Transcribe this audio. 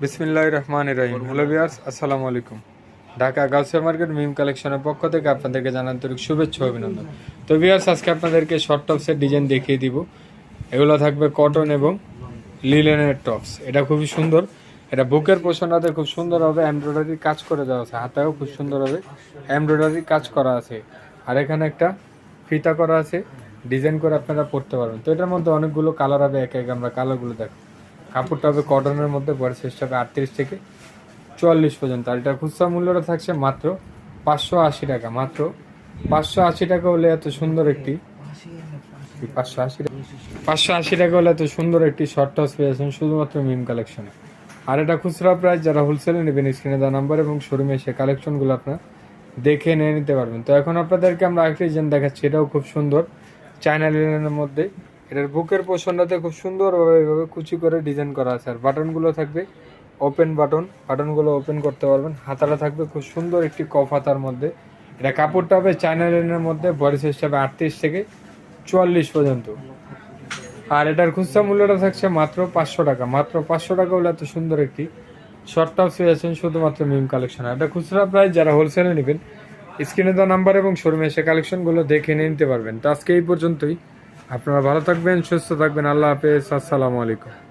বিসমিল্লাহির রহমানির রহিম। Hello viewers, আসসালামু আলাইকুম। ঢাকা গাউসিয়া মার্কেট মিম কালেকশনের পক্ষ থেকে আপনাদেরকে জানান আন্তরিক শুভেচ্ছা ও অভিনন্দন। তো ভিউয়ার্স, আজকে আপনাদেরকে শর্ট টপসের ডিজাইন দেখিয়ে দিব। এগুলো থাকবে কটন এবং লিলেনের টপস। এটা খুবই সুন্দর। এটা বুকের পোর্শনটাতে খুব সুন্দর হবে, এমব্রয়ডারি কাজ করে দেওয়া আছে, হাতেও খুব সুন্দর হবে এমব্রয়ডারি কাজ করা আছে। আর এখানে একটা ফিতা করা আছে, ডিজাইন করে আপনারা পরতে পারবেন। তো এটার মধ্যে অনেকগুলো কালার হবে, এক এক আমরা কালারগুলো দেখো। কাপড়টা হবে কটনের মধ্যে, বড় সাইজটা হবে 38 থেকে 44 পর্যন্ত। আর এটা খুচরা মূল্যটা থাকছে মাত্র 580 টাকা। মাত্র 580 টাকা হলে এত সুন্দর একটি 580 টাকা হলে এত সুন্দর একটি শর্ট টপস পেয়েছেন শুধুমাত্র মিম কালেকশনে। আর এটা খুচরা প্রাইস, যারা হোলসেলে নেবেন স্ক্রিনে দেওয়া নাম্বার এবং শোরুমে এসে কালেকশনগুলো আপনারা দেখে নিয়ে নিতে পারবেন। তো এখন আপনাদেরকে আমরা আরেকটি ডিজাইন দেখাচ্ছি, এটাও খুব সুন্দর চায়না লিনেনের মধ্যে। এটার বুকের পোর্শনটাতে খুব সুন্দরভাবে এইভাবে কুচি করে ডিজাইন করা আছে। আর বাটনগুলো থাকবে ওপেন বাটন, বাটনগুলো ওপেন করতে পারবেন। হাতাটা থাকবে খুব সুন্দর একটি কফ হাতার মধ্যে। এটা কাপড়টা হবে চায়না লিনেনের মধ্যে, বডি সাইজটা হবে 38 থেকে 44 পর্যন্ত। আর এটার খুচরা মূল্যটা থাকছে মাত্র 500 টাকা। মাত্র 500 টাকা হলে এত সুন্দর একটি শর্ট টপস পেয়েছেন শুধুমাত্র মিম কালেকশন। এটা খুচরা প্রাইস, যারা হোলসেলে নেবেন স্ক্রিনে দেওয়া নাম্বার এবং শোরুমে এসে কালেকশনগুলো দেখে নিয়ে নিতে পারবেন। তো আজকে এই পর্যন্তই। আপনারা ভালো থাকবেন, সুস্থ থাকবেন। আল্লাহ হাফেজ, আসসালামু আলাইকুম।